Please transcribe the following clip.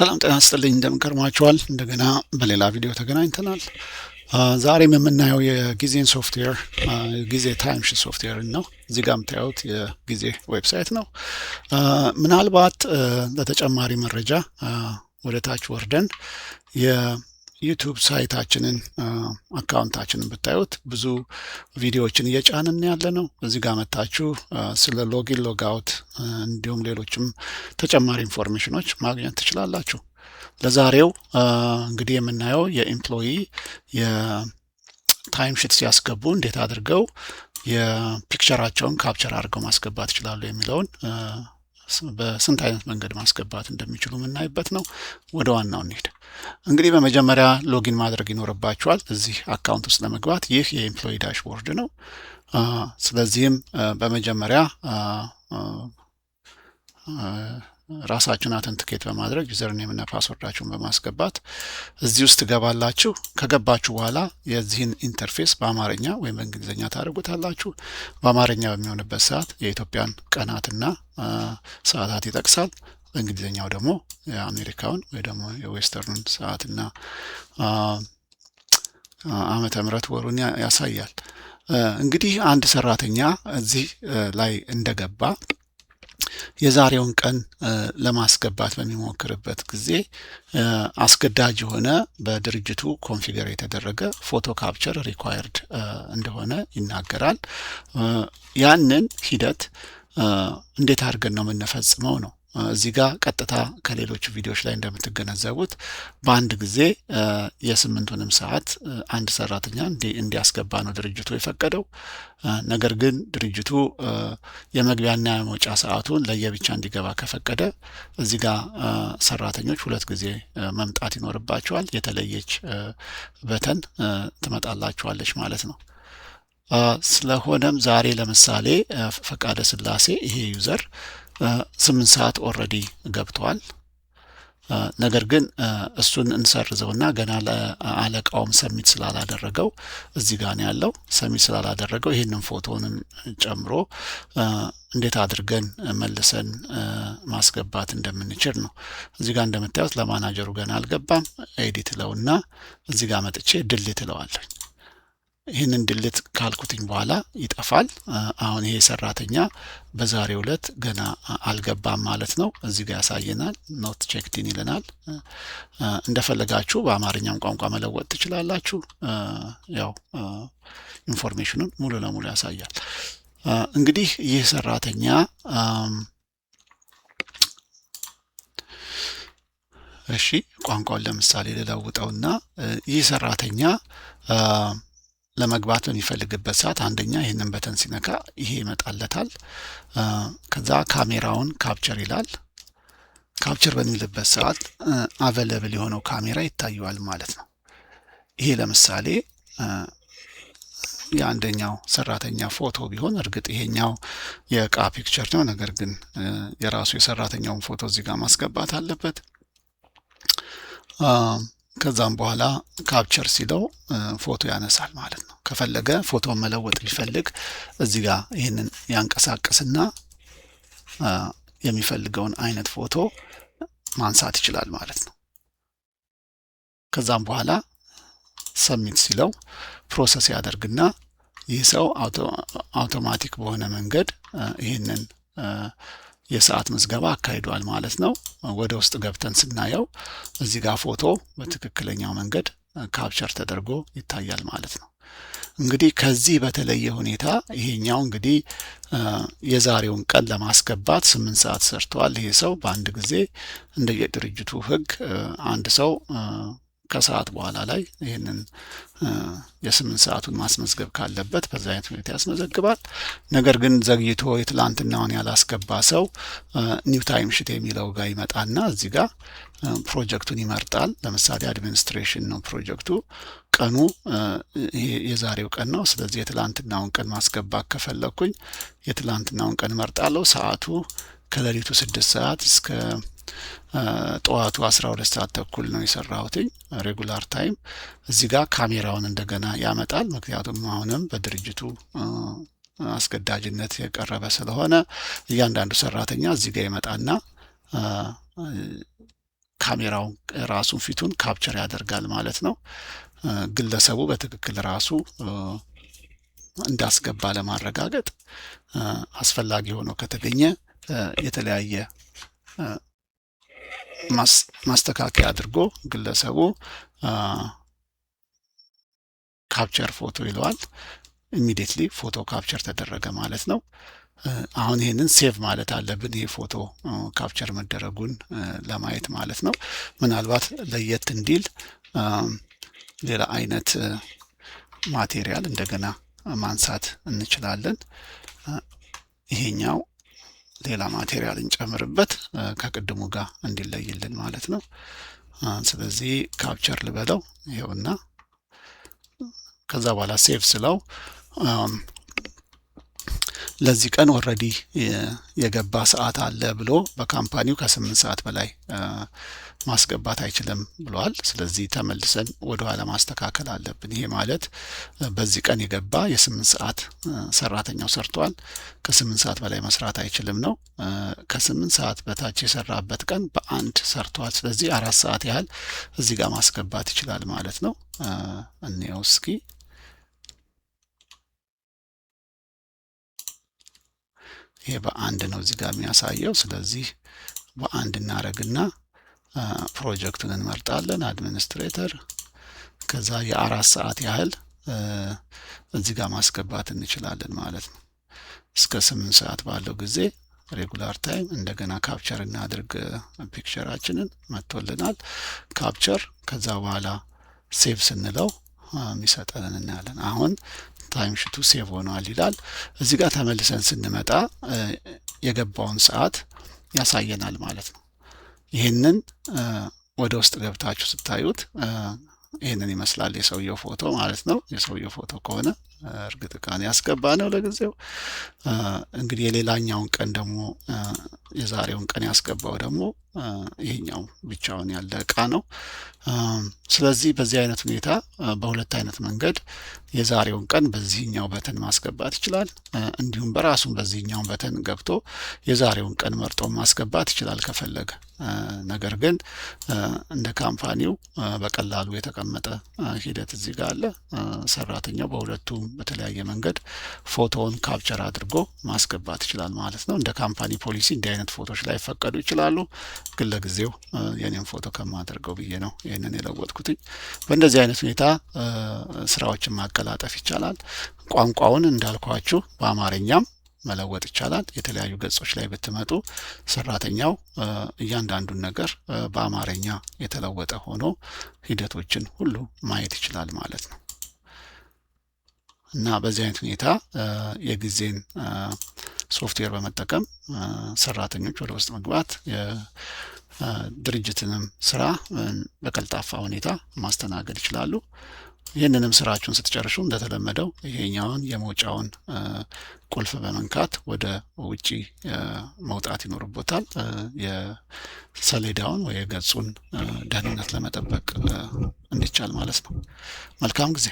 ሰላም ጤና ይስጥልኝ እንደምንከርማችኋል እንደገና በሌላ ቪዲዮ ተገናኝተናል። ዛሬም የምናየው የጊዜን ሶፍትዌር ጊዜ ታይምሺት ሶፍትዌር ነው። እዚህ ጋር የምታዩት የጊዜ ዌብሳይት ነው። ምናልባት ለተጨማሪ መረጃ ወደ ታች ወርደን የዩቲዩብ ሳይታችንን አካውንታችንን ብታዩት ብዙ ቪዲዮዎችን እየጫንን ያለ ነው። እዚህ ጋር መታችሁ ስለ ሎጊን ሎግአውት እንዲሁም ሌሎችም ተጨማሪ ኢንፎርሜሽኖች ማግኘት ትችላላችሁ። ለዛሬው እንግዲህ የምናየው የኤምፕሎይ የታይምሺት ሲያስገቡ እንዴት አድርገው የፒክቸራቸውን ካፕቸር አድርገው ማስገባት ይችላሉ የሚለውን በስንት አይነት መንገድ ማስገባት እንደሚችሉ የምናይበት ነው። ወደ ዋናው እንሂድ። እንግዲህ በመጀመሪያ ሎጊን ማድረግ ይኖርባችኋል እዚህ አካውንት ውስጥ ለመግባት። ይህ የኤምፕሎይ ዳሽቦርድ ነው። ስለዚህም በመጀመሪያ ራሳችሁን አውተንቲኬት በማድረግ ዩዘር ኔም እና ፓስወርዳችሁን በማስገባት እዚህ ውስጥ ትገባላችሁ። ከገባችሁ በኋላ የዚህን ኢንተርፌስ በአማርኛ ወይም በእንግሊዝኛ ታደርጉታላችሁ። በአማርኛ በሚሆንበት ሰዓት የኢትዮጵያን ቀናትና ሰዓታት ይጠቅሳል። በእንግሊዝኛው ደግሞ የአሜሪካውን ወይ ደግሞ የዌስተርኑን ሰዓትና ዓመተ ምህረት ወሩን ያሳያል። እንግዲህ አንድ ሰራተኛ እዚህ ላይ እንደገባ የዛሬውን ቀን ለማስገባት በሚሞክርበት ጊዜ አስገዳጅ የሆነ በድርጅቱ ኮንፊገር የተደረገ ፎቶ ካፕቸር ሪኳየርድ እንደሆነ ይናገራል። ያንን ሂደት እንዴት አድርገን ነው የምንፈጽመው ነው። እዚህ ጋር ቀጥታ ከሌሎች ቪዲዮዎች ላይ እንደምትገነዘቡት በአንድ ጊዜ የስምንቱንም ሰዓት አንድ ሰራተኛ እንዲያስገባ ነው ድርጅቱ የፈቀደው። ነገር ግን ድርጅቱ የመግቢያና የመውጫ ሰዓቱን ለየብቻ እንዲገባ ከፈቀደ እዚህ ጋር ሰራተኞች ሁለት ጊዜ መምጣት ይኖርባቸዋል። የተለየች በተን ትመጣላችኋለች ማለት ነው። ስለሆነም ዛሬ ለምሳሌ ፈቃደ ስላሴ ይሄ ዩዘር 8 ሰዓት ኦልሬዲ ገብቷል። ነገር ግን እሱን እንሰርዘውና ገና ለአለቃውም ሰሚት ስላላደረገው እዚህ ጋር ነው ያለው። ሰሚት ስላላደረገው ይሄንን ፎቶንም ጨምሮ እንዴት አድርገን መልሰን ማስገባት እንደምንችል ነው። እዚህ ጋር እንደምታዩት ለማናጀሩ ገና አልገባም። ኤዲት ለውና እዚህ ጋር መጥቼ ድሊት እለዋለሁ። ይህንን ድልት ካልኩትኝ በኋላ ይጠፋል። አሁን ይሄ ሰራተኛ በዛሬው ዕለት ገና አልገባም ማለት ነው። እዚህ ጋር ያሳየናል። ኖት ቼክድ ኢን ይለናል። እንደፈለጋችሁ በአማርኛም ቋንቋ መለወጥ ትችላላችሁ። ያው ኢንፎርሜሽኑን ሙሉ ለሙሉ ያሳያል። እንግዲህ ይህ ሰራተኛ እሺ ቋንቋውን ለምሳሌ ልለውጠውና ይህ ሰራተኛ ለመግባት በሚፈልግበት ሰዓት አንደኛ ይሄንን በተን ሲነካ ይሄ ይመጣለታል። ከዛ ካሜራውን ካፕቸር ይላል። ካፕቸር በሚልበት ሰዓት አቬለብል የሆነው ካሜራ ይታየዋል ማለት ነው። ይሄ ለምሳሌ የአንደኛው ሰራተኛ ፎቶ ቢሆን እርግጥ ይሄኛው የእቃ ፒክቸር ነው። ነገር ግን የራሱ የሰራተኛውን ፎቶ እዚህ ጋር ማስገባት አለበት። ከዛም በኋላ ካፕቸር ሲለው ፎቶ ያነሳል ማለት ነው። ከፈለገ ፎቶ መለወጥ ቢፈልግ እዚህ ጋር ይሄንን ያንቀሳቅስና የሚፈልገውን አይነት ፎቶ ማንሳት ይችላል ማለት ነው። ከዛም በኋላ ሰሚት ሲለው ፕሮሰስ ያደርግና ይህ ሰው አውቶማቲክ በሆነ መንገድ ይሄንን የሰዓት ምዝገባ አካሂዷል ማለት ነው። ወደ ውስጥ ገብተን ስናየው እዚህ ጋር ፎቶ በትክክለኛው መንገድ ካፕቸር ተደርጎ ይታያል ማለት ነው። እንግዲህ ከዚህ በተለየ ሁኔታ ይሄኛው እንግዲህ የዛሬውን ቀን ለማስገባት 8 ሰዓት ሰርቷል። ይሄ ሰው በአንድ ጊዜ እንደየድርጅቱ ሕግ አንድ ሰው ከሰዓት በኋላ ላይ ይሄንን የ8 ሰዓቱን ማስመዝገብ ካለበት በዛ አይነት ሁኔታ ያስመዘግባል። ነገር ግን ዘግይቶ የትላንትናውን ያላስገባ ሰው ኒው ታይምሺት የሚለው ጋር ይመጣና እዚህ ጋር ፕሮጀክቱን ይመርጣል። ለምሳሌ አድሚኒስትሬሽን ነው ፕሮጀክቱ። ቀኑ ይሄ የዛሬው ቀን ነው። ስለዚህ የትላንትናውን ቀን ማስገባት ከፈለኩኝ የትላንትናውን ቀን መርጣለሁ። ሰዓቱ ከሌሊቱ 6 ሰዓት እስከ ጠዋቱ 12 ሰዓት ተኩል ነው የሰራሁትኝ ሬጉላር ታይም። እዚህ ጋር ካሜራውን እንደገና ያመጣል። ምክንያቱም አሁንም በድርጅቱ አስገዳጅነት የቀረበ ስለሆነ እያንዳንዱ ሰራተኛ እዚህ ጋር ይመጣና ካሜራውን ራሱን ፊቱን ካፕቸር ያደርጋል ማለት ነው። ግለሰቡ በትክክል ራሱ እንዳስገባ ለማረጋገጥ አስፈላጊ ሆኖ ከተገኘ የተለያየ ማስተካከያ አድርጎ ግለሰቡ ካፕቸር ፎቶ ይለዋል። ኢሚዲየትሊ ፎቶ ካፕቸር ተደረገ ማለት ነው። አሁን ይሄንን ሴቭ ማለት አለብን፣ ይሄ ፎቶ ካፕቸር መደረጉን ለማየት ማለት ነው። ምናልባት ለየት እንዲል ሌላ አይነት ማቴሪያል እንደገና ማንሳት እንችላለን። ይሄኛው ሌላ ማቴሪያል እንጨምርበት ከቅድሙ ጋር እንዲለይልን ማለት ነው። ስለዚህ ካፕቸር ልበለው ይሄውና፣ ከዛ በኋላ ሴቭ ስለው ለዚህ ቀን ኦልሬዲ የገባ ሰዓት አለ ብሎ በካምፓኒው ከ8 ሰዓት በላይ ማስገባት አይችልም ብሏል። ስለዚህ ተመልሰን ወደ ኋላ ማስተካከል አለብን። ይሄ ማለት በዚህ ቀን የገባ የ8 ሰዓት ሰራተኛው ሰርቷል፣ ከ8 ሰዓት በላይ መስራት አይችልም ነው። ከ8 ሰዓት በታች የሰራበት ቀን በአንድ ሰርቷል። ስለዚህ 4 ሰዓት ያህል እዚህ ጋር ማስገባት ይችላል ማለት ነው። እንየው እስኪ። ይሄ በአንድ ነው እዚህ ጋር የሚያሳየው። ስለዚህ በአንድ እናደርግና ፕሮጀክቱን እንመርጣለን፣ አድሚኒስትሬተር። ከዛ የ4 ሰዓት ያህል እዚህ ጋር ማስገባት እንችላለን ማለት ነው። እስከ 8 ሰዓት ባለው ጊዜ ሬጉላር ታይም እንደገና ካፕቸር እናድርግ። ፒክቸራችንን መጥቶልናል ካፕቸር። ከዛ በኋላ ሴቭ ስንለው የሚሰጠንን እናያለን። አሁን ታይም ሽቱ ሴቭ ሆኗል ይላል። እዚህ ጋር ተመልሰን ስንመጣ የገባውን ሰዓት ያሳየናል ማለት ነው። ይህንን ወደ ውስጥ ገብታችሁ ስታዩት ይህንን ይመስላል የሰውየው ፎቶ ማለት ነው። የሰውየው ፎቶ ከሆነ እርግጥ ቃን ያስገባ ነው ለጊዜው። እንግዲህ የሌላኛውን ቀን ደግሞ የዛሬውን ቀን ያስገባው ደግሞ ይሄኛው ብቻውን ያለ እቃ ነው። ስለዚህ በዚህ አይነት ሁኔታ በሁለት አይነት መንገድ የዛሬውን ቀን በዚህኛው በተን ማስገባት ይችላል። እንዲሁም በራሱን በዚህኛው በተን ገብቶ የዛሬውን ቀን መርጦ ማስገባት ይችላል ከፈለገ። ነገር ግን እንደ ካምፓኒው በቀላሉ የተቀመጠ ሂደት እዚህ ጋር አለ። ሰራተኛው በሁለቱም በተለያየ መንገድ ፎቶውን ካፕቸር አድርጎ ማስገባት ይችላል ማለት ነው። እንደ ካምፓኒ ፖሊሲ እንዲህ አይነት ፎቶዎች ላይ ፈቀዱ ይችላሉ። ግን ለጊዜው የኔን ፎቶ ከማደርገው ብዬ ነው ይህንን የለወጥኩትኝ። በእንደዚህ አይነት ሁኔታ ስራዎችን ማቀላጠፍ ይቻላል። ቋንቋውን እንዳልኳችሁ በአማርኛም መለወጥ ይቻላል። የተለያዩ ገጾች ላይ ብትመጡ ሰራተኛው እያንዳንዱን ነገር በአማርኛ የተለወጠ ሆኖ ሂደቶችን ሁሉ ማየት ይችላል ማለት ነው። እና በዚህ አይነት ሁኔታ የጊዜን ሶፍትዌር በመጠቀም ሰራተኞች ወደ ውስጥ መግባት የድርጅትንም ስራ በቀልጣፋ ሁኔታ ማስተናገድ ይችላሉ። ይህንንም ስራችሁን ስትጨርሱ እንደተለመደው ይሄኛውን የመውጫውን ቁልፍ በመንካት ወደ ውጪ መውጣት ይኖርቦታል። የሰሌዳውን ወይ የገጹን ደህንነት ለመጠበቅ እንዲቻል ማለት ነው። መልካም ጊዜ።